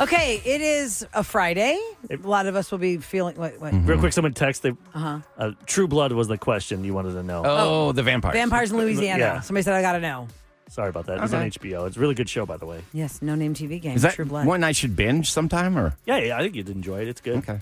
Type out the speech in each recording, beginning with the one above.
Okay, it is a Friday. A lot of us will be feeling. What? Real quick, someone texted. True Blood was the question you wanted to know. Oh, the vampires. Vampires in Louisiana. Yeah. Somebody said I got to know. Sorry about that. It's on HBO. It's a really good show, by the way. Yes, no name TV game. Is that True Blood. one I should binge sometime? Or Yeah, I think you'd enjoy it. It's good. okay.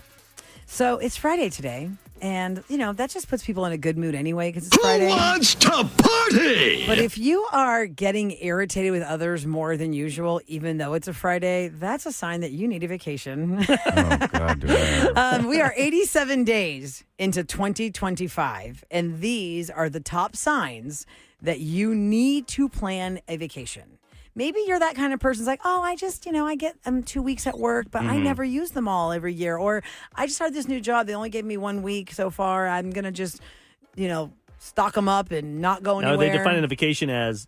So it's Friday today, and that just puts people in a good mood anyway because it's Friday. Who wants to party? But if you are getting irritated with others more than usual, even though it's a Friday, that's a sign that you need a vacation. Oh, God. Do I ever. We are 87 days into 2025, and these are the top signs that you need to plan a vacation. Maybe you're that kind of person who's like, oh, I just, I get 2 weeks at work, but I never use them all every year. Or I just started this new job. They only gave me 1 week so far. I'm going to just, stock them up and not go anywhere. Now, they define a vacation as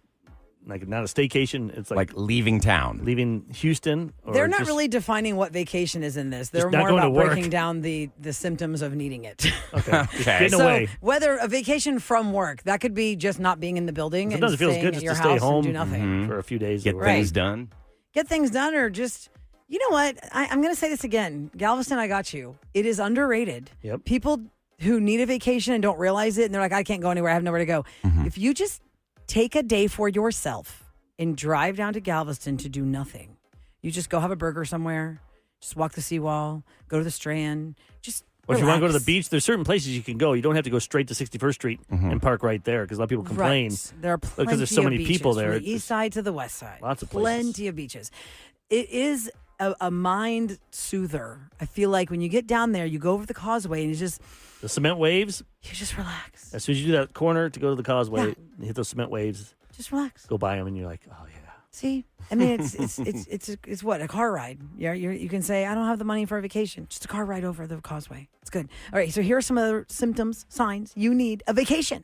like not a staycation. It's Like leaving town. leaving Houston. Or They're not just- really defining what vacation is in this. They're not more going to about work. breaking down the symptoms of needing it. Okay. Just Okay. getting So away. whether a vacation from work, that could be just not being in the building Sometimes and it feels staying good at just your to stay house home and do nothing. for a few days. Get or things done. Get things done, or just, you know what? I'm going to say this again. Galveston, I got you. It is underrated. Yep. People who need a vacation and don't realize it, and they're like, I can't go anywhere. I have nowhere to go. If you just take a day for yourself and drive down to Galveston to do nothing, you just go have a burger somewhere, just walk the seawall, go to the Strand, just Or if you want to go to the relax. beach, there's certain places you can go. You don't have to go straight to 61st Street and park right there because a lot of people complain. Right. There are plenty because there's so of many beaches, people there. from the east side to the west side. Lots of places. Plenty of beaches. It is a mind soother. I feel like when you get down there, you go over the causeway and The cement waves, you just relax. as soon as you do that corner to go to the causeway, you hit those cement waves, Just relax. go by them, and you're like, oh, yeah. See, I mean, it's what, a car ride. You can say, I don't have the money for a vacation. Just a car ride over the causeway. It's good. All right, so here are some other symptoms, signs you need a vacation.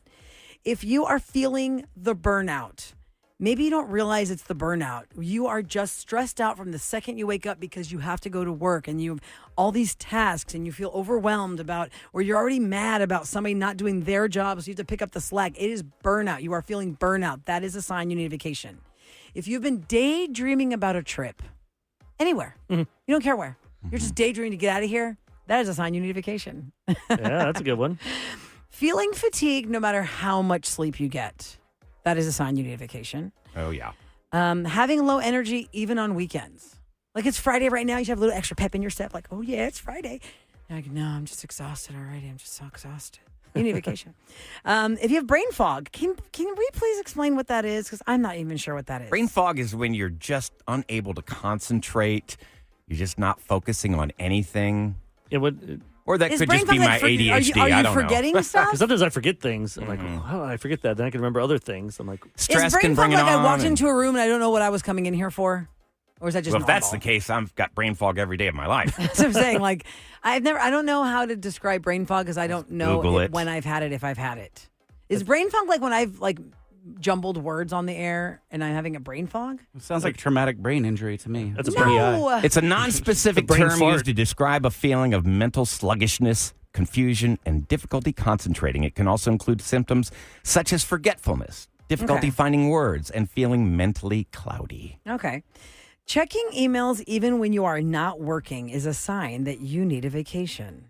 If you are feeling the burnout, maybe you don't realize it's the burnout. You are just stressed out from the second you wake up because you have to go to work and you have all these tasks and you feel overwhelmed about, or you're already mad about somebody not doing their job, so you have to pick up the slack. It is burnout. You are feeling burnout. That is a sign you need a vacation. If you've been daydreaming about a trip, anywhere, you don't care where, you're just daydreaming to get out of here, that is a sign you need a vacation. Yeah, that's a good one. Feeling fatigued no matter how much sleep you get, that is a sign you need a vacation. Oh, yeah. Having low energy even on weekends. Like it's Friday right now, you should have a little extra pep in your step. Like, oh yeah, it's Friday. You're like, no, I'm just exhausted already. I'm just so exhausted. You need a vacation. If you have brain fog, can we please explain what that is? Because I'm not even sure what that is. Brain fog is when you're just unable to concentrate. You're just not focusing on anything. Yeah, Or that Is could brain just be fog my like ADHD. Are you I don't forgetting know. stuff? because sometimes I forget things. I'm like, oh, how did I forget that? Then I can remember other things. I'm like, Stress is brain can bring fog it like on. I walked and- into a room and I don't know what I was coming in here for? Or is that just well, if that's the normal? case, I've got brain fog every day of my life. That's what I'm saying. Like, I don't know how to describe brain fog because I don't know Google it. when I've had it, if I've had it. Is brain fog like when I've jumbled words on the air and I'm having a brain fog? It sounds like traumatic brain injury to me. That's a No. It's a non-specific The brain term fart. used to describe a feeling of mental sluggishness, confusion, and difficulty concentrating. It can also include symptoms such as forgetfulness, difficulty Okay. finding words, and feeling mentally cloudy. Okay. Checking emails even when you are not working is a sign that you need a vacation.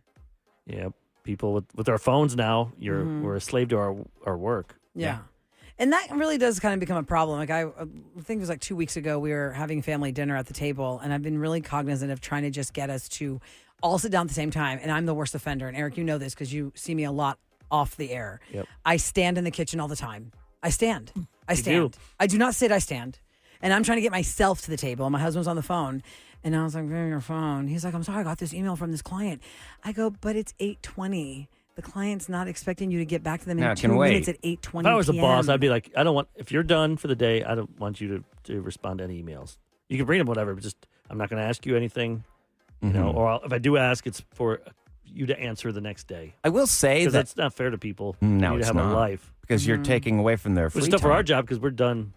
yeah, people with our phones now, we're a slave to our work. Yeah. And that really does kind of become a problem. Like I think it was like 2 weeks ago, we were having family dinner at the table, and I've been really cognizant of trying to just get us to all sit down at the same time. And I'm the worst offender. And Eric, you know this because you see me a lot off the air. Yep. I stand in the kitchen all the time. I stand. I You stand. do. I do not sit. I stand. And I'm trying to get myself to the table. And my husband's on the phone. And I was like, "Bring your phone." He's like, "I'm sorry, I got this email from this client." I go, "But it's 8:20. The client's not expecting you to get back to them Yeah, in it 2 can wait. minutes at 8:20 If I was a boss, PM. I'd be like, I don't want, if you're done for the day, I don't want you to respond to any emails. You can bring them whatever, but just, I'm not going to ask you anything, you know, or if I do ask, it's for you to answer the next day. I will say Because that that's not fair to people. No, They need it's to have not. a life. because you're taking away from their free Which is tough for time. our job because we're done,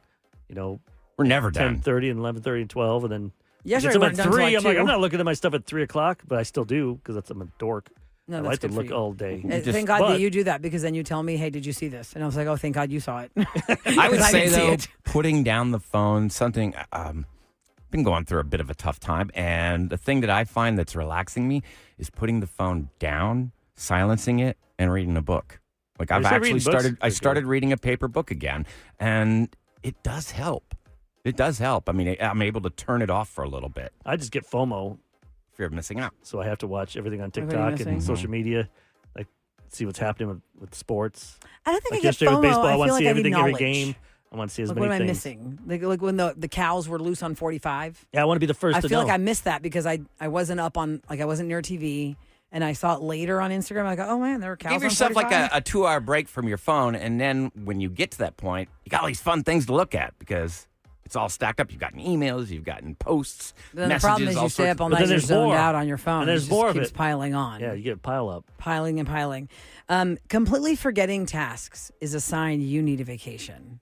you know, We're never done. 10:30 and 11:30 and 12, and then Yesterday it's we about weren't done till 3. like I'm like, 2. I'm not looking at my stuff at 3 o'clock, but I still do because I'm a dork. No, I that's like to good for look you. all day. Thank God but- that you do that because then you tell me, "Hey, did you see this?" And I was like, "Oh, thank God you saw it." I would I say, didn't see though, it. putting down the phone, something, been going through a bit of a tough time. And the thing that I find that's relaxing me is putting the phone down, silencing it, and reading a book. Like I've actually started reading a paper book again, and it does help. It does help. I mean, I'm able to turn it off for a little bit. I just get FOMO. Fear of missing out. So I have to watch everything on TikTok and social media, like see what's happening with sports. I don't think like I get yesterday FOMO. with baseball, I want to see I everything, every knowledge. game. I want to see as many what am I things. missing? Like when the cows were loose on 45. Yeah, I want to be the first I to feel know. like I missed that because I wasn't up on, like I wasn't near TV. And I saw it later on Instagram. I go, oh man, there were cows. Give yourself on like 45. a 2-hour break from your phone, and then when you get to that point, you got all these fun things to look at because it's all stacked up. You've gotten emails, you've gotten posts, Then messages. the problem is you stay up all night, you're zoned out on your phone. And there's it just more of keeps it. piling on. Yeah, you get a pile up. Piling and piling. Completely forgetting tasks is a sign you need a vacation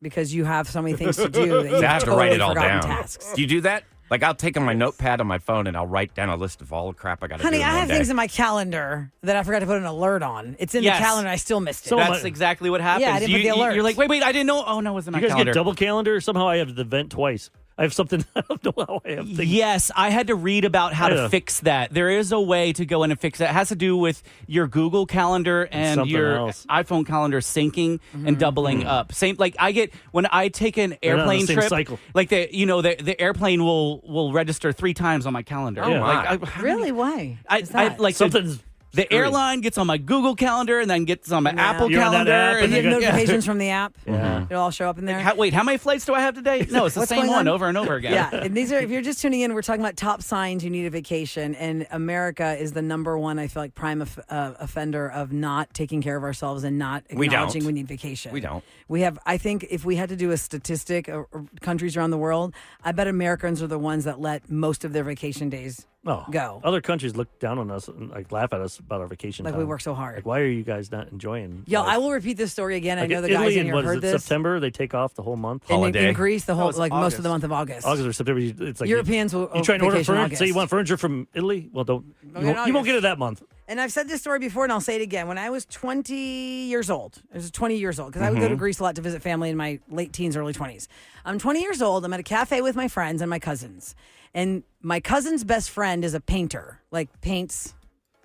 because you have so many things to do that you've I have to totally write it all forgotten down. tasks. Do you do that? Like I'll take on my notepad on my phone and I'll write down a list of all the crap I got to do. Honey, in I one have day. things in my calendar that I forgot to put an alert on. It's in Yes. the calendar. I still missed it. So That's exactly what happens. Yeah, I didn't put the alert. You're like, wait, I didn't know. Oh, no, it wasn't my You guys calendar. get double calendar? Somehow I have the event twice. I have something. I don't know how I have things. Yes, I had to read about how to fix that. There is a way to go in and fix that. It has to do with your Google Calendar and something your else. iPhone calendar syncing and doubling up. Same, like I get when I take an not on the airplane same trip. cycle. Like the airplane will register 3 times on my calendar. Oh, Like, Really? Why? Is I that? like Something's the airline gets on my Google Calendar and then gets on my Apple You're on that Calendar. app And and you have you got- notifications from the app. Yeah. It'll all show up in there. How many flights do I have today? No, it's the What's same going one on? over and over again. Yeah, and these are, if you're just tuning in, we're talking about top signs you need a vacation. And America is the number one, I feel like, prime offender of not taking care of ourselves and not We don't. acknowledging we need vacation. We don't. We have, I think, if we had to do a statistic of countries around the world, I bet Americans are the ones that let most of their vacation days go. Other countries look down on us and like laugh at us about our vacation Like time. we work so hard. Like, why are you guys not enjoying? Yo, life? I will repeat this story again. Like I know the Italy guys in in here what heard is it, this. September, they take off the whole month. And Holiday. in Greece, the whole, it's like most of August. the month of August. August or September, it's like Europeans will you try and order vacation in furniture. Say you August. want furniture from Italy. Well, Go you get won't August. get it that month. And I've said this story before, and I'll say it again. When I was 20 years old, I was 20 years old, because I would go to Greece a lot to visit family in my late teens, early 20s. I'm 20 years old. I'm at a cafe with my friends and my cousins. And my cousin's best friend is a painter, like paints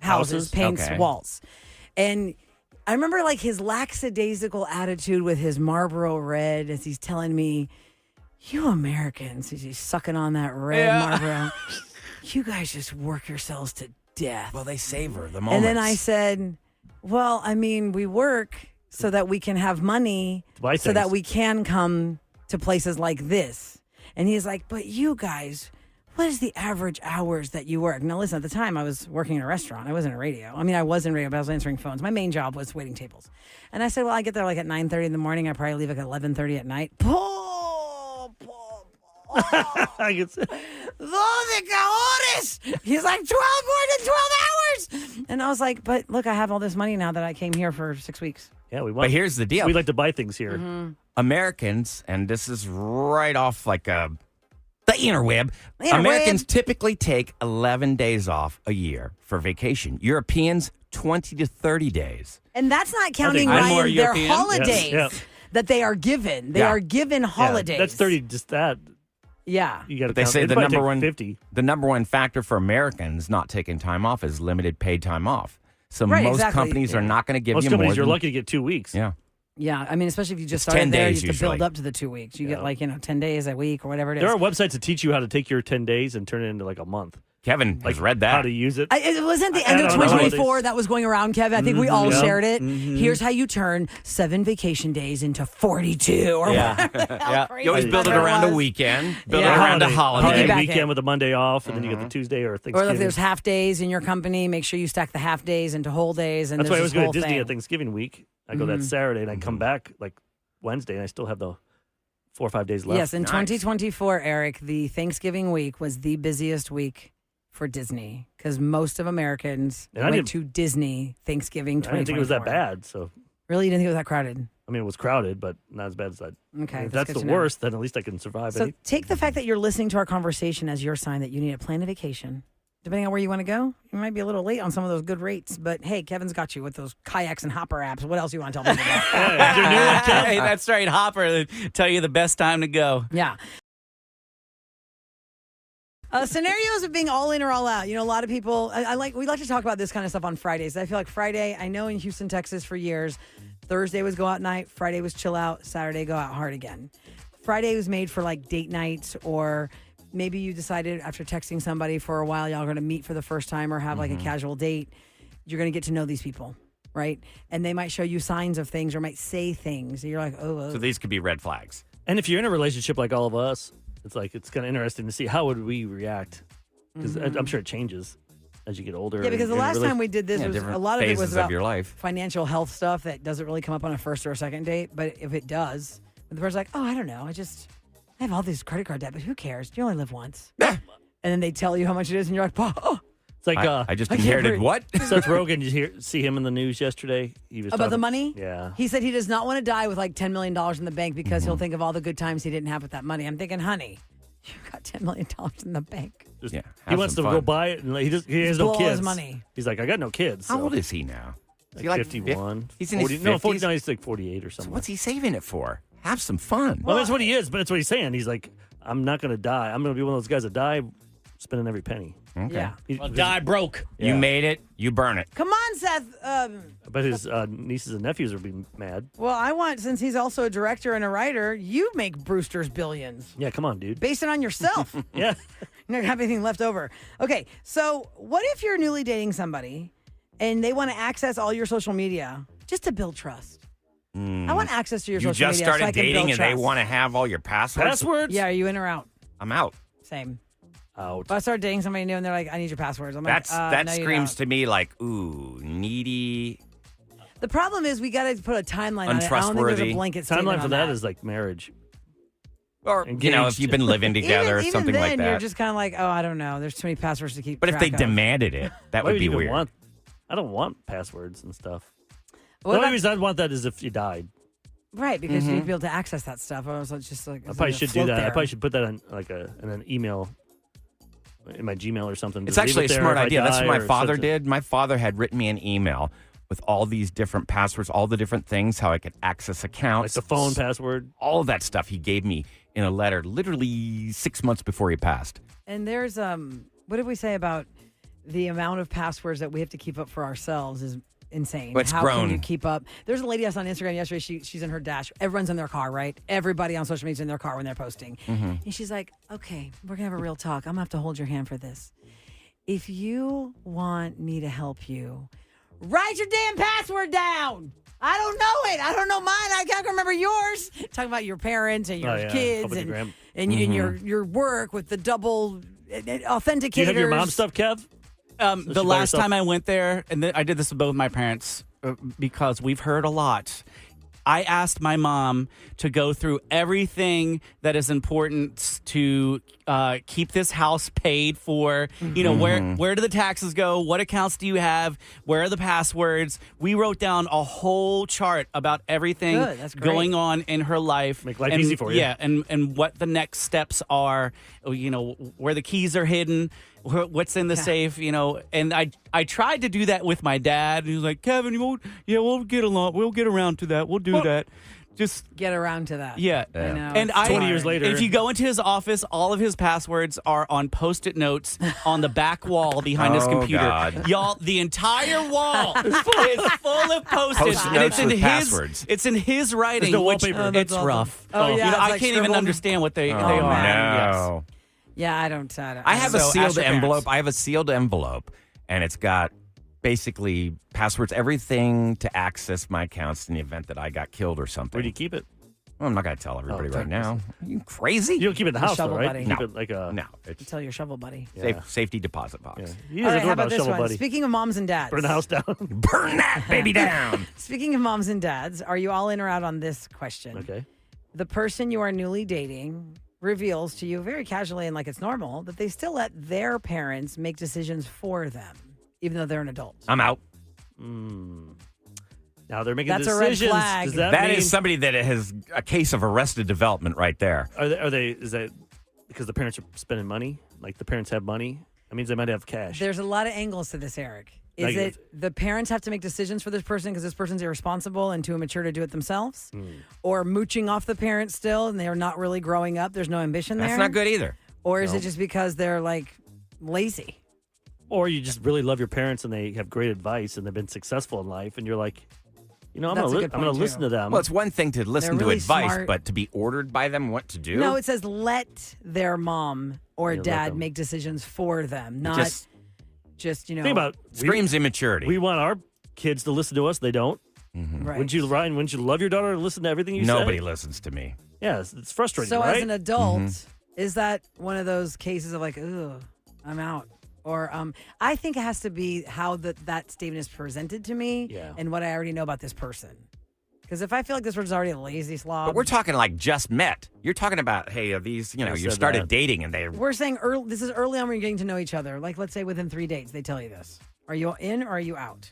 houses, paints Okay. walls. And I remember like his lackadaisical attitude with his Marlboro Red as he's telling me, you Americans, as he's sucking on that red Marlboro, you guys just work yourselves to death. Well, they savor the moments. And then I said, well, I mean, we work so that we can have money, To buy so that things. we can come to places like this. And he's like, but you guys, what is the average hours that you work? Now, listen, at the time, I was working in a restaurant. I wasn't in radio. I mean, I was in radio, but I was answering phones. My main job was waiting tables. And I said, well, I get there like at 9:30 in the morning. I probably leave like at 11:30 at night. I guess. He's like, 12 more than 12 hours. And I was like, but look, I have all this money now that I came here for 6 weeks. Yeah, we want. But here's the deal. We like to buy things here. Americans, and this is right off like the interweb. Interweb. Americans typically take 11 days off a year for vacation. Europeans, 20 to 30 days. And that's not counting, I'm more Ryan, their European. holidays Yeah. that they are given. They Yeah. are given holidays. Yeah, that's 30. Just that. Yeah. You got to. But they say the $50. number one factor for Americans not taking time off is limited paid time off. So Right, most exactly. companies are not going to give Most you more companies, you're than, lucky to get 2 weeks. Yeah. Yeah. I mean, especially if you just It's started 10 there, days you have to build usually. up to the 2 weeks. You Yeah. get like, 10 days a week or whatever it is. There are websites that teach you how to take your 10 days and turn it into like a month. Kevin has read How that. to use it. It wasn't the I end of don't know. 2024 that was going around, Kevin. I think we all Yeah. shared it. Here's how you turn 7 vacation days into 42 or whatever the hell Yeah. crazy You always build it number around a was. weekend, build Yeah. it around a holiday. Piggyback weekend it. with a Monday off, and then you get the Tuesday or Or Thanksgiving. if there's half days in your company, make sure you stack the half days into whole days. And That's why I there's always this go to whole Disney thing. at Thanksgiving week. I go that Saturday, and I come back like Wednesday, and I still have the 4 or 5 days left. Yes, in Nice. 2024, Eric, the Thanksgiving week was the busiest week for Disney because most of Americans And I went didn't- to Disney Thanksgiving I 2024. didn't think it was that bad. So Really? You didn't think it was that crowded? I mean, it was crowded, but not as bad as that. Okay. If that's good the to know. worst, then at least I can survive. So take the fact that you're listening to our conversation as your sign that you need to plan a vacation. Depending on where you want to go, you might be a little late on some of those good rates. But hey, Kevin's got you with those kayaks and hopper apps. What else you want to tell people about? Hey, is there a new one, Kev? Hey, that's right. Hopper, tell you the best time to go. Yeah. Scenarios of being all in or all out. You know, a lot of people, we like to talk about this kind of stuff on Fridays. I feel like Friday, I know in Houston, Texas for years, Thursday was go out night, Friday was chill out, Saturday go out hard again. Friday was made for like date nights, or maybe you decided after texting somebody for a while, y'all are going to meet for the first time or have like a casual date. You're going to get to know these people, right? And they might show you signs of things or might say things. And you're like, oh. So these could be red flags. And if you're in a relationship like all of us, it's kind of interesting to see how would we react, because I'm sure it changes as you get older. Yeah, because the last time we did this, was a lot of it was about your life. Financial health stuff that doesn't really come up on a first or a second date. But if it does, the person's like, oh, I don't know. I have all these credit card debt, but who cares? You only live once. And then they tell you how much it is, and you're like, oh. It's like I just inherited what? Seth Rogen, did you see him in the news yesterday? He was about the money? Yeah. He said he does not want to die with like $10 million in the bank because he'll think of all the good times he didn't have with that money. I'm thinking, honey, you got $10 million in the bank. He wants to go buy it, and he has no blow kids. His money. He's like, I got no kids. How old is he now? Is he like 51. He's in 40, his 50s? No, 49. He's like 48 or something. So what's he saving it for? Have some fun. Well, that's what he is, but that's what he's saying. He's like, I'm not going to die. I'm going to be one of those guys that die spending every penny. Okay. Yeah. I'll die broke. You made it. You burn it. Come on, Seth. But his nieces and nephews will be mad. Well, since he's also a director and a writer, you make Brewster's billions. Yeah, come on, dude. Base it on yourself. Yeah. You don't have anything left over. Okay, so what if you're newly dating somebody and they want to access all your social media just to build trust? I want access to your You social just media. started dating and they want to have all your passwords? Passwords? Yeah, are you in or out? I'm out. Same. Out. If I start dating somebody new and they're like, I need your passwords. I'm That like, no, you screams don't. to me like, ooh, needy. The problem is we got to put a timeline on it. I don't think there's a Untrustworthy. blanket statement Timeline for on that is like marriage. Or, if you've been living together or even something then, like that. you're just kind of like, oh, I don't know. There's too many passwords to keep But if they track of. demanded it, that Why would be you even weird. I don't want passwords and stuff. What The only about- reason I'd want that is if you died. Right, because you'd be able to access that stuff. I was just like, I probably should do that. I probably should put that on in an email in my Gmail or something. It's Just leave actually a it there smart if I idea. That's die what my or father something. did. My father had written me an email with all these different passwords, all the different things, how I could access Like accounts. the phone password. All of that stuff he gave me in a letter literally 6 months before he passed. And there's what did we say about the amount of passwords that we have to keep up for ourselves is insane. Well, it's How grown. can you keep up? There's a lady I saw on Instagram yesterday. She's in her dash. Everyone's in their car, right? Everybody on social media is in their car when they're posting. And she's like, okay, we're gonna have a real talk. I'm gonna have to hold your hand for this. If you want me to help you, write your damn password down. I don't know it. I don't know mine. I can't remember yours. Talking about your parents and your kids and your work with the double authenticators. Do you have your mom stuff, Kev? The last time I went there, and I did this with both my parents because we've heard a lot. I asked my mom to go through everything that is important to keep this house paid for. You know, where do the taxes go? What accounts do you have? Where are the passwords? We wrote down a whole chart about everything That's great. going on in her life. Make life easy for you. Yeah, and what the next steps are. You know, where the keys are hidden. What's in the safe, and I tried to do that with my dad, and he was like, Kevin, we'll get along, we'll get around to that, we'll do that. Just get around to that. Yeah. I know. And 20 years later. if you go into his office, all of his passwords are on Post-it notes on the back wall behind his computer. God. Y'all, the entire wall is full of Post-its, and notes it's in with his passwords. it's in his writing. no which wallpaper. it's rough. Oh, yeah, it's I like can't even scribbled. understand what they Oh, are. no. Yes. Yeah, I don't. I have a So, sealed ask your envelope. parents. I have a sealed envelope, and it's got basically passwords, everything to access my accounts in the event that I got killed or something. Where do you keep it? Well, I'm not going to tell everybody right okay. now. Are you crazy? You don't keep it in the house, though, shovel right? buddy. You keep No. it like a No, it's Tell your shovel buddy. safety deposit box. Yeah. You All guys right, are how about about this shovel one? buddy. Speaking of moms and dads. Burn the house down. Burn that baby down. Speaking of moms and dads, are you all in or out on this question? Okay. The person you are newly dating reveals to you very casually and like it's normal that they still let their parents make decisions for them, even though they're an adult. I'm out. Now they're making That's a red decisions. flag. Does that That mean, is somebody that has a case of arrested development right there. is that because the parents are spending money? Like the parents have money? That means they might have cash. There's a lot of angles to this, Eric. Is Negative. it the parents have to make decisions for this person because this person's irresponsible and too immature to do it themselves? Or mooching off the parents still and they're not really growing up? There's no ambition there? That's not good either. Or is it just because they're like lazy? Or you just really love your parents and they have great advice and they've been successful in life, and you're like, I'm going to listen to them. Well, it's one thing to listen They're to really advice, smart. but to be ordered by them what to do? No, it says let their mom or Yeah, let dad them. make decisions for them, not just Think about screams immaturity. We want our kids to listen to us. They don't. right. Wouldn't you, Ryan? Wouldn't you love your daughter to listen to everything you say? Nobody listens to me. Yeah, it's frustrating, So right? as an adult, is that one of those cases of like, ugh, I'm out? Or I think it has to be how that statement is presented to me and what I already know about this person. Because if I feel like this person's already a lazy slob. But we're talking like just met. You're talking about, hey, are these, you started dating and they... We're saying this is early on when you're getting to know each other. Like, let's say within 3 dates, they tell you this. Are you in or are you out?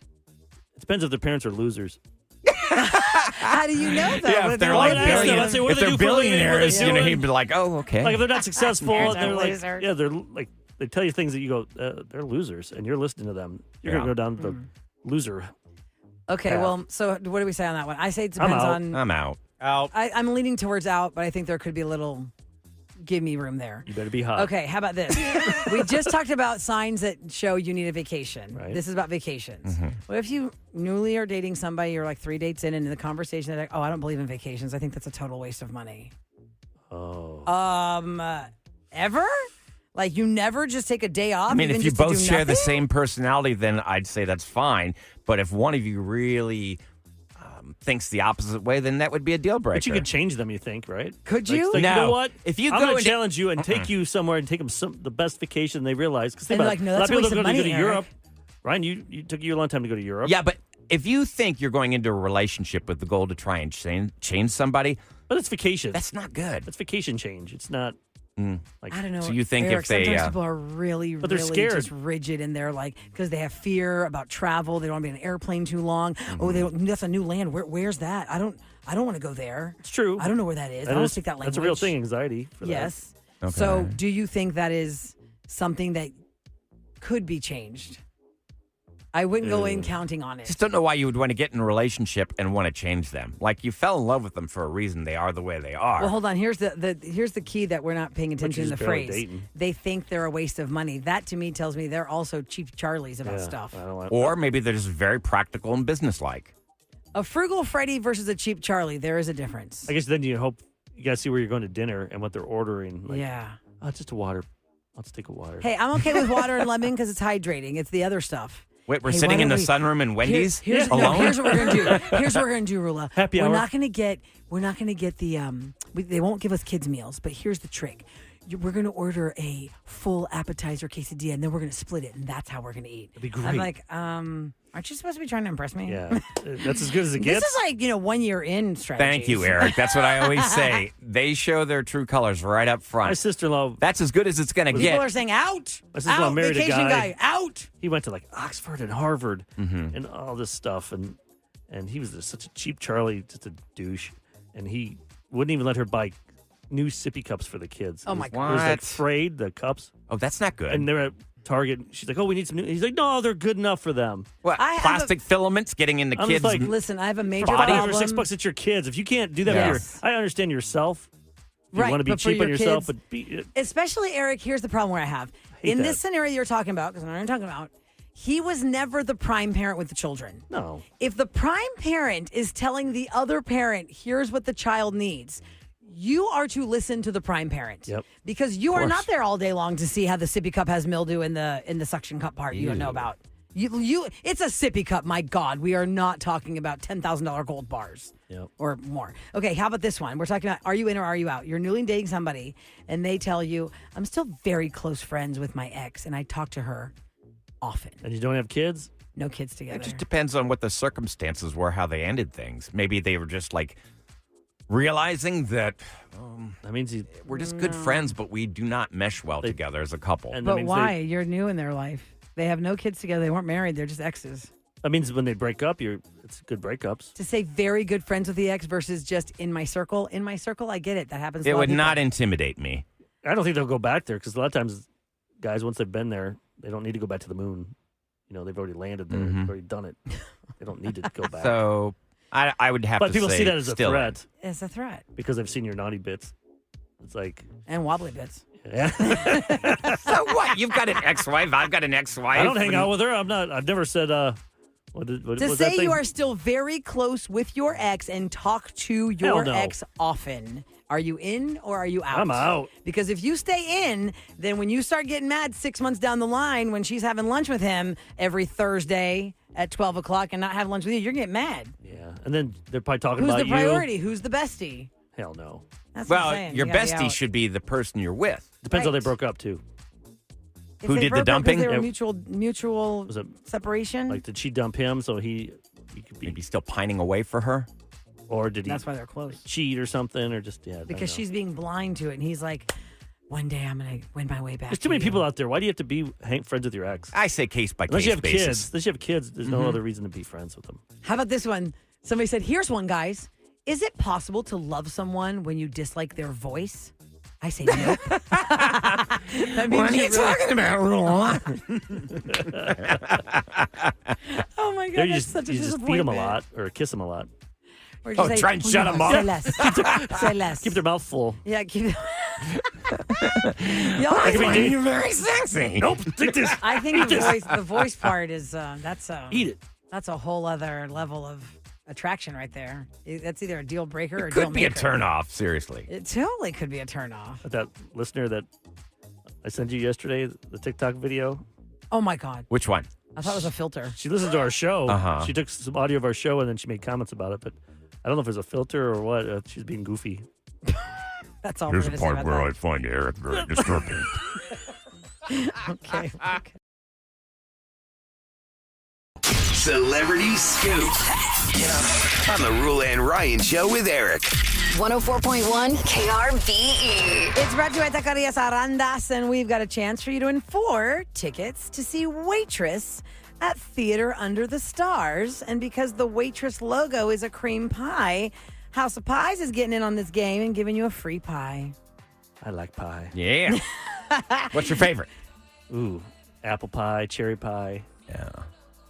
It depends if their parents are losers. How do you know, though? Yeah, What if they're they like do? I'd say, what if do they they're do for a living? billionaires, What are they doing? he'd be like, oh, okay. Like if they're not successful, Parents are they're like, losers. they're like, they tell you things that you go, they're losers, and you're listening to them. You're gonna go down the loser. Okay, path. well, so what do we say on that one? I say it depends out. on. I'm out. I'm leaning towards out, but I think there could be a little give me room there. You better be hot. Okay, how about this? We just talked about signs that show you need a vacation. Right. This is about vacations. What if you newly are dating somebody, you're like 3 dates in the conversation, they're like, oh, I don't believe in vacations. I think that's a total waste of money. Oh. Ever? Like you never just take a day off? I mean, even if you just to both do share the nothing? same personality, then I'd say that's fine. But if one of you really thinks the opposite way, then that would be a deal breaker. But you could change them, you think, right? Could Like, you? like, No. You know what? If you I'm go going to into- challenge you and take you somewhere and take them the best vacation they realize. Because And think about like, it. no, A lot that's of a people waste don't of go to money, Eric. Europe. Ryan, you took you a long time to go to Europe. Yeah, but if you think you're going into a relationship with the goal to try and change somebody, But it's vacation. that's not good. That's vacation change. It's not like I don't know. So you think Eric, if they, sometimes people are really, But they're really scared. just rigid in their like because they have fear about travel. They don't want to be in an airplane too long. Oh, that's a new land. Where's that? I don't want to go there. It's true. I don't know where that is. I That don't is- speak that language. That's a real thing, anxiety. For Yes. Okay. So, do you think that is something that could be changed? I wouldn't go in counting on it. just don't know why you would want to get in a relationship and want to change them. Like you fell in love with them for a reason. They are the way they are. Well, hold on. Here's the key that we're not paying attention to you're the just barely phrase. dating. They think they're a waste of money. That to me tells me they're also cheap Charlies about that. stuff. I don't want, Or maybe they're just very practical and businesslike. A frugal Freddy versus a cheap Charlie. There is a difference. I guess then you hope you got to see where you're going to dinner and what they're ordering. Like, Yeah. oh, just a water. I'll just take a water. Hey, I'm okay with water and lemon because it's hydrating. It's the other stuff. Wait, we're Hey, sitting why in the don't we- sunroom in Wendy's Here's alone? here's what we're gonna do. Here's what we're gonna do, Rula. Happy we're hour. not gonna get the they won't give us kids meals, but here's the trick. We're gonna order a full appetizer quesadilla, and then we're gonna split it, and that's how we're gonna eat. That'd be I'm great. like, aren't you supposed to be trying to impress me? Yeah, that's as good as it This gets. is like 1 year in strategy. Thank you, Eric. That's what I always say. They show their true colors right up My front. sister-in-law, That's as good as it's going to People get. are saying out. My sister-in-law Out. married a Vacation guy. out. he went to like Oxford and Harvard and all this stuff, and he was just such a cheap Charlie, just a douche, and he wouldn't even let her buy new sippy cups for the kids. Oh, my It was like What? frayed, the cups, Oh, that's not good. and they're at Target. She's like, "Oh, we need some new." He's like, "No, they're good enough for them." What, I have plastic filaments getting into I'm kids' just like, Listen, I have a major $5 problem. or $6 at your kids. If you can't do that, Yes. for I understand yourself. You Right, want to be but for cheap on your yourself, kids- but be. Especially Eric, here's the problem where I have. In that. this scenario you're talking about, because I know what I'm talking about, he was never the prime parent with the children. No. If the prime parent is telling the other parent, here's what the child needs, you are to listen to the prime parent. Yep. Because you are not there all day long to see how the sippy cup has mildew in the suction cup part you don't know about. You it's a sippy cup, my God. We are not talking about $10,000 gold bars. Yep. Or more. Okay, how about this one? We're talking about are you in or are you out? You're newly dating somebody and they tell you, I'm still very close friends with my ex and I talk to her often. And you don't have kids? No kids together. It just depends on what the circumstances were, how they ended things. Maybe they were just like realizing that That means we're just good friends, but we do not mesh well together as a couple. and that But means why? You're new in their life. They have no kids together. They weren't married. They're just exes. that means when they break up, it's good breakups. To say very good friends with the ex versus just in my circle. In my circle, I get it. That happens. to It a lot of would people. not intimidate me. I don't think they'll go back there because a lot of times, guys, once they've been there, they don't need to go back to the moon. They've already landed there. They've already done it. They don't need to go back. So I would have but to people say see that as a still threat It's a threat. because they've seen your naughty bits. It's like, And wobbly bits. Yeah. So what? You've got an ex-wife. I've got an ex-wife. I don't hang out with her. I've never said. What To was say that thing? you are still very close with your ex and talk to your no. ex often. Are you in or are you out? I'm out. Because if you stay in, then when you start getting mad 6 months down the line when she's having lunch with him every Thursday at 12 o'clock and not have lunch with you, you're going to get mad. Yeah, and then they're probably talking Who's about the you. priority? Who's the bestie? Hell no. That's what I'm Well, saying. your You gotta be bestie out. should be the person you're with. Depends how they Right. broke up too. If Who they did the broke up 'cause dumping? They were Yeah. mutual Was it separation. like did she dump him so he could be, Maybe still pining away for her. or did he That's why they're close. cheat or something, or just I Because don't know. she's being blind to it, and he's like, "One day I'm gonna win my way back." There's too many people out there. Why do you have to be friends with your ex? I say case by Unless case you have basis. kids. Unless you have kids, there's no other reason to be friends with them. How about this one? Somebody said, "Here's one, guys. Is it possible to love someone when you dislike their voice?" I say nope. That means you really- about, Roula? Oh my There god, you that's just such a you just feed them a disappointment. lot or kiss them a lot. Or just Oh, try and shut 'em up. Say less. Say less. Keep their mouth full. Yeah, keep. Y'all, I think, You're very sexy. Nope, take this. I think the voice part is that's Eat it. That's a whole other level of attraction right there. That's either a deal breaker or It a deal could be a maker. turnoff, seriously. It totally could be a turn off. But that listener that I sent you yesterday, the TikTok video, Oh my god, Which one? I thought it was a filter. she listened to our show. Uh-huh. She took some audio of our show and then she made comments about it. But I don't know if it's a filter or what. She's being goofy. That's all we're going to say about that. find Eric very disturbing. Okay. Celebrity Scoop. On the Roula Ryan Show with Eric. 104.1 KRBE. It's brought to you by Taquerias Arandas, and we've got a chance for you to win 4 tickets to see Waitress at Theater Under the Stars. And because the Waitress logo is a cream pie, House of Pies is getting in on this game and giving you a free pie. I like pie. Yeah. What's your favorite? Ooh, apple pie, cherry pie. Yeah.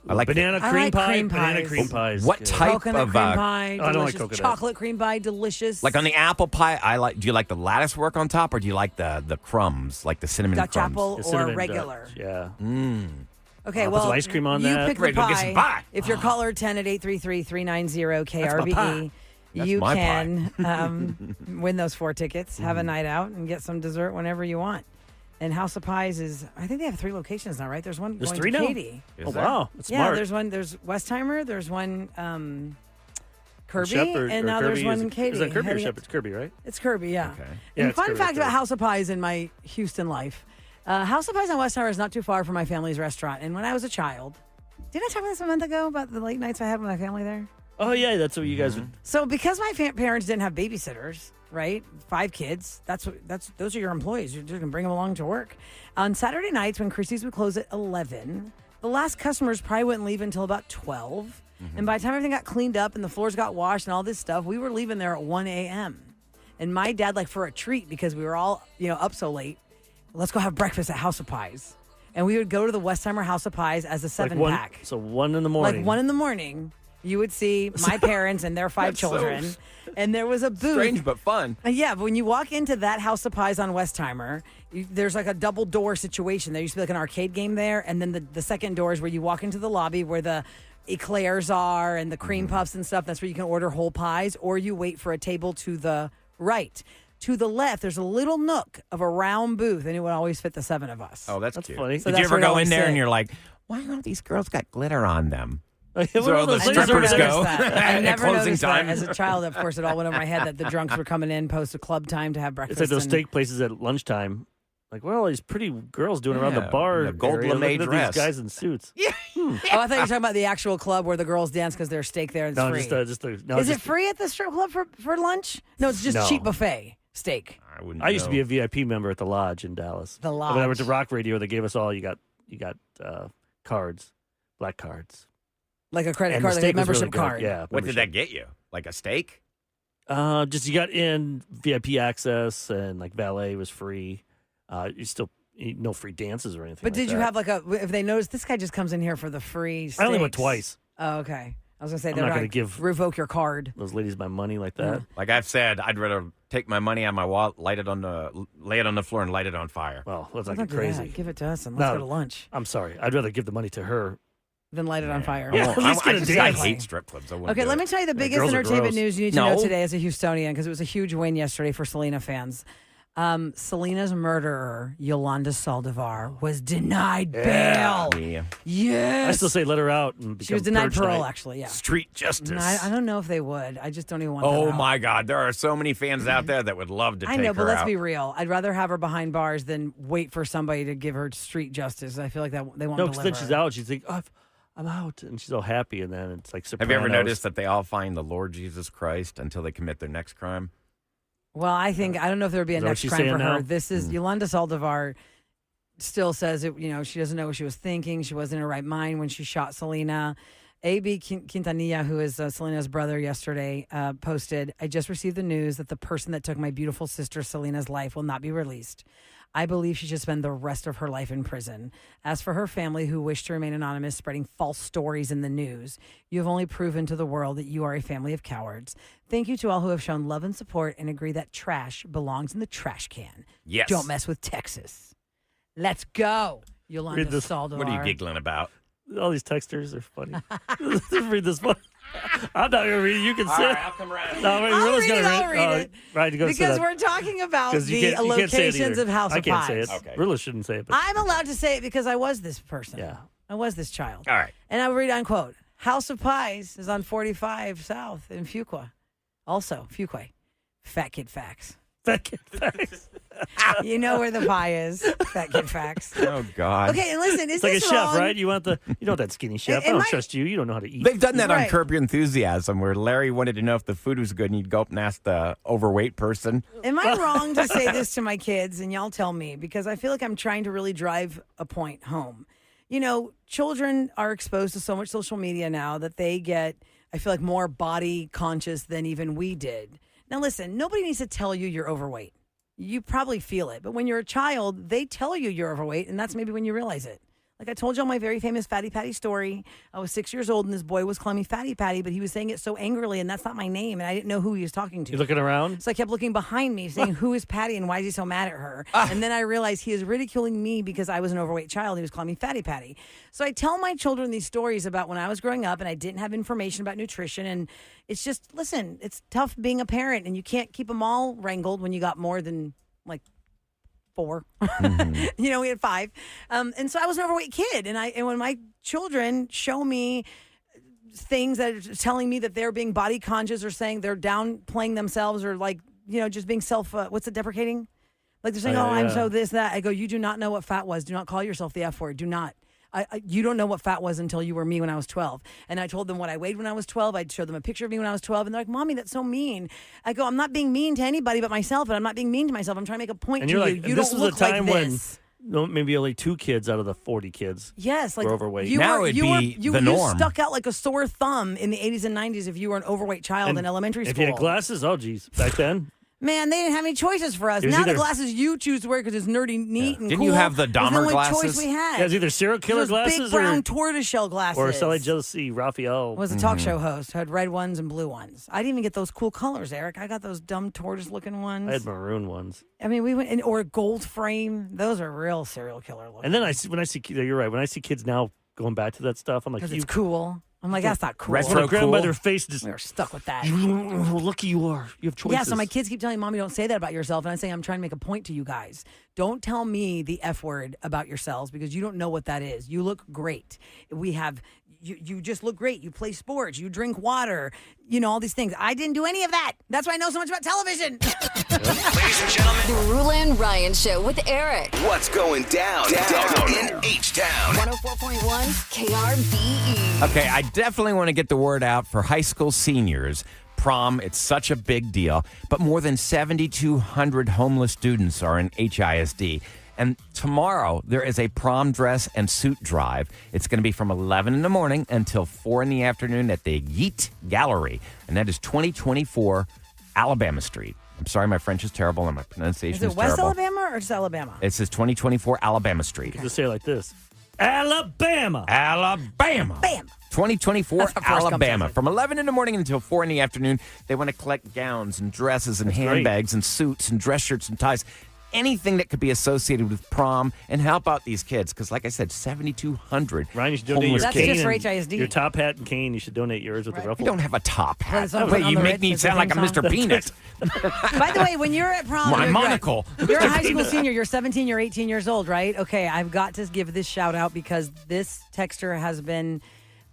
I like banana I cream like pie. cream Banana pies. cream pie. is What good. type Coconut of cream pie, Oh, I don't like delicious. coconut. Chocolate cream pie, delicious. like on the apple pie, do you like the lattice work on top or do you like the crumbs, like the cinnamon Dutch crumbs? apple The or cinnamon regular. Dutch, yeah. Okay, Put well, some ice cream on you that. pick Ready the to go get some pie. If you're caller 10 at 833-390-KRBE, That's you my can win those 4 tickets, have a night out, and get some dessert whenever you want. And House of Pies is, I think they have 3 locations now, right? There's one There's going 3 to now? Katy. Oh, wow. That's Yeah, smart. there's one. There's Westheimer. There's one Kirby, Shepherd, and or now Kirby, there's one in Katy. Is that Kirby or heading up- Shepherd? It's Kirby, right? It's Kirby, yeah. Okay. Yeah, And it's fun Kirby, fact it's about Kirby. House of Pies in my Houston life. House of Pies on Westheimer is not too far from my family's restaurant. And when I was a child, did I talk about this a month ago about the late nights I had with my family there? Oh, yeah. That's what you guys would. So because my parents didn't have babysitters, right? 5 kids. Those are your employees. You're just gonna bring them along to work. On Saturday nights when Christie's would close at 11, the last customers probably wouldn't leave until about 12. And by the time everything got cleaned up and the floors got washed and all this stuff, we were leaving there at 1 a.m. And my dad, like for a treat because we were all up so late, let's go have breakfast at House of Pies. And we would go to the Westheimer House of Pies as a 7-pack. So 1 in the morning. Like 1 in the morning, you would see my parents and their 5 That's so children. And there was a booth. Strange but fun. Yeah, but when you walk into that House of Pies on Westheimer, there's like a double door situation. There used to be like an arcade game there. And then the second door is where you walk into the lobby where the eclairs are and the cream puffs and stuff. That's where you can order whole pies, or you wait for a table to the right. To the left, there's a little nook of a round booth, and it would always fit the 7 of us. Oh, that's That's cute. funny. So Did you that's ever where it go always in there sit. and you're like, why all these girls got glitter on them? What So are all those the I lasers never strippers over there? go. noticed that. I At never closing noticed time. that. As a child, of course, it all went over my head that the drunks were coming in post a club time to have breakfast. It's like those and- steak places at lunchtime. Like, what are all these pretty girls doing around the Yeah, bar? in a gold area? lame Looking at dress. These guys in suits. Oh, I thought you were talking about the actual club where the girls dance because there's steak there and it's No, free. no, Is it just- free at the strip club for lunch? No, it's just No. cheap buffet steak. I used to be a VIP member at the Lodge in Dallas. The When I went Lodge. to Rock Radio, they gave us all. You got cards, black cards. Like a credit And card, the like a steak was membership really good. card. Yeah. What did membership. that get you? Like a steak? Just you got in VIP access and like valet was free. No free dances or anything. But like did you that. have like if they noticed this guy just comes in here for the free steaks? I only went twice. Oh, okay. I was going to say, I'm they're not not going to give revoke your card. those ladies my money like that. Like I've said, I'd rather take my money on my wallet, lay it on the floor, and light it on fire. Well, let's not Don't get do that. crazy. Give it to us and let's go to lunch. I'm sorry. I'd rather give the money to her. Then light it on fire. Yeah, at least get a date. I hate strip clubs. Okay, let me tell you the biggest girls are entertainment gross. news you need to know today as a Houstonian, because it was a huge win yesterday for Selena fans. Selena's murderer, Yolanda Saldivar, was denied bail. Yeah. Yes. I still say let her out. And She was denied purge parole, night. actually, yeah. Street justice. No, I don't know if they would. I just don't even want that Oh out. my God, there are so many fans out there that would love to I take know, her but let's out. be real. I'd rather have her behind bars than wait for somebody to give her street justice. I feel like that they won't No, because deliver. then she's out. She's like, oh, I'm out. And she's all happy. And then it's like Have you ever Sopranos. noticed that they all find the Lord Jesus Christ until they commit their next crime? Well, I don't know if there would be a Is that what next she's crime for saying her. now? This is Yolanda Saldivar still says it, she doesn't know what she was thinking. She wasn't in her right mind when she shot Selena. A.B. Quintanilla, who is Selena's brother, yesterday posted, I just received the news that the person that took my beautiful sister Selena's life will not be released. I believe she should spend the rest of her life in prison. As for her family, who wish to remain anonymous, spreading false stories in the news, you have only proven to the world that you are a family of cowards. Thank you to all who have shown love and support and agree that trash belongs in the trash can. Yes. Don't mess with Texas. Let's go, Yolanda Read this. Saldivar. What are you giggling about? All these texters are funny. Read this one. I'm not going to read it. You can All sit. right, I'll come around. No, I'll read it. I'll read it. Right, you go sit Because up. we're talking about 'Cause the you can't say it locations either. of House I of can't Pies. say it. Okay. Rilla shouldn't say it. But I'm allowed to say it because I was this person. yeah. I was this child. All right. And I will read unquote. House of Pies is on 45 South in Fuqua. Also, Fuquay. Fat Kid Facts. Fat kid facts. You know where the pie is. Fat Kid Facts. Oh, God. Okay, and listen, is It's like a this chef, wrong? right? You want that skinny chef. I Am don't I- trust you. You don't know how to eat. They've done that on Right. Curb Your Enthusiasm, where Larry wanted to know if the food was good, and you'd go up and ask the overweight person. Am I wrong to say this to my kids? And y'all tell me, because I feel like I'm trying to really drive a point home. Children are exposed to so much social media now that they get, I feel like, more body conscious than even we did. Now, listen, nobody needs to tell you you're overweight. You probably feel it. But when you're a child, they tell you you're overweight, and that's maybe when you realize it. Like I told y'all my very famous Fatty Patty story. I was 6 years old, and this boy was calling me Fatty Patty, but he was saying it so angrily, and that's not my name, and I didn't know who he was talking to. You looking around? So I kept looking behind me, saying, who is Patty and why is he so mad at her? And then I realized he is ridiculing me because I was an overweight child. He was calling me Fatty Patty. So I tell my children these stories about when I was growing up and I didn't have information about nutrition. And it's just, listen, it's tough being a parent, and you can't keep them all wrangled when you got more than like 4. We had 5. And so I was an overweight kid. And when my children show me things that are telling me that they're being body conscious or saying they're downplaying themselves or just being what's it, deprecating? Like they're saying, I'm so this, that. I go, you do not know what fat was. Do not call yourself the F word. Do not. You don't know what fat was until you were me when I was 12. And I told them what I weighed when I was 12. I'd show them a picture of me when I was 12. And they're like, Mommy, that's so mean. I go, I'm not being mean to anybody but myself, and I'm not being mean to myself. I'm trying to make a point And to you're you. like, You this don't was a look like time this. when maybe only 2 kids out of the 40 kids Yes, like were overweight. Now it'd be the norm. You stuck out like a sore thumb in the 80s and 90s if you were an overweight child in elementary school. If you had glasses, oh, geez. Back then, Man, they didn't have any choices for us. It was Now the either- glasses you choose to wear because it's nerdy, neat, and Didn't cool. you have the is the Dahmer only glasses? choice we had. it was either serial killer Those glasses big brown tortoiseshell glasses. or Sally Jealousy, Raphael. Was a talk show host. Had red ones and blue ones. I didn't even get those cool colors, Eric. I got those dumb tortoise-looking ones. I had maroon ones. I mean, we went or gold frame. Those are real serial killer looking. And then when I see you're right. When I see kids now going back to that stuff, I'm like, because you it's cool. I'm like, that's not cool. Retro want to grab them by cool. their face, just We were stuck with that. oh, lucky you are. You have choices. Yeah, so my kids keep telling Mommy, don't say that about yourself. And I say, I'm trying to make a point to you guys. Don't tell me the F word about yourselves because you don't know what that is. You look great. You just look great. You play sports. You drink water. All these things. I didn't do any of that. That's why I know so much about television. Ladies and gentlemen, The Roula Ryan Show with Eric. what's going down in H-Town? 104.1 KRBE. Okay, I definitely want to get the word out for high school seniors. Prom, it's such a big deal, but more than 7,200 homeless students are in HISD. And tomorrow, there is a prom dress and suit drive. It's going to be from 11 in the morning until 4 in the afternoon at the Yeet Gallery. And that is 2024 Alabama Street. I'm sorry, my French is terrible and my pronunciation Is is it West terrible. Alabama or just Alabama? It says 2024 Alabama Street. Just say it like this: Alabama. Alabama. Bam. 2024 That's what Forrest Gump Alabama. says it. From 11 in the morning until 4 in the afternoon, they want to collect gowns and dresses and handbags and suits and dress shirts and ties. Anything that could be associated with prom and help out these kids. Because, like I said, 7,200 Ryan, you should donate your That's cane just for and HISD. Your top hat and cane. You should donate yours with the You ruffle. don't have a top hat. it's on Wait, the you make Ritz, me it's the sound like a theme song. Mr. Peanut. By the way, when you're at prom, My you're- monocle. You're a high school senior. You're 17. You're 18 years old, right? Okay, I've got to give this shout out because this texter has been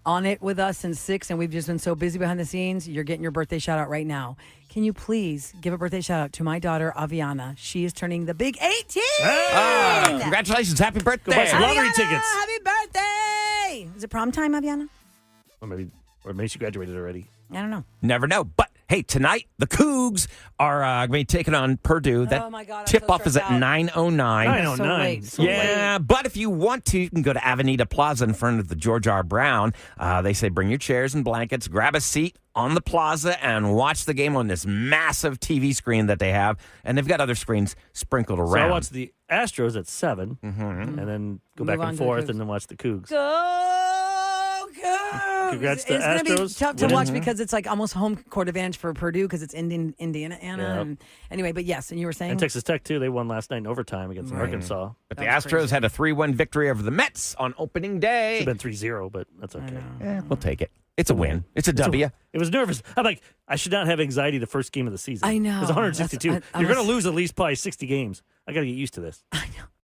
on it with us since 6, and we've just been so busy behind the scenes. You're getting your birthday shout out right now. Can you please give a birthday shout out to my daughter, Aviana? She is turning the big 18. Congratulations. Happy birthday. buy some lottery Aviana, tickets. Happy birthday! Is it prom time, Aviana? Or maybe she graduated already. I don't know. Never know. But hey, tonight the Cougs are going to be taking on Purdue. That Oh, my God, I'm tip-off so is at stressed out. 9:09. 9:09. So late. So Yeah, but if you want to, you can go to Avenida Plaza in front of the George R. Brown. They say bring your chairs and blankets, grab a seat on the plaza, and watch the game on this massive TV screen that they have. And they've got other screens sprinkled So around. I watch the Astros at 7, and then go back Move on and to the forth, Cougs. and then watch the Cougs. Go, Cougs! Congrats to It's going to be Astros tough to winning. watch because it's like almost home court advantage for Purdue because it's Indiana. Yep. And anyway, but yes, and you were saying And Texas Tech, too. They won last night in overtime against Arkansas. But the That's Astros crazy. had a 3-1 victory over the Mets on opening day. Should have been 3-0, but that's okay. We'll take it. It's a win. It's a W. It was nervous. I'm like, I should not have anxiety the first game of the season. I know. It was 162. That's- I You're going was- to lose at least probably 60 games. I got to get used to this. I know.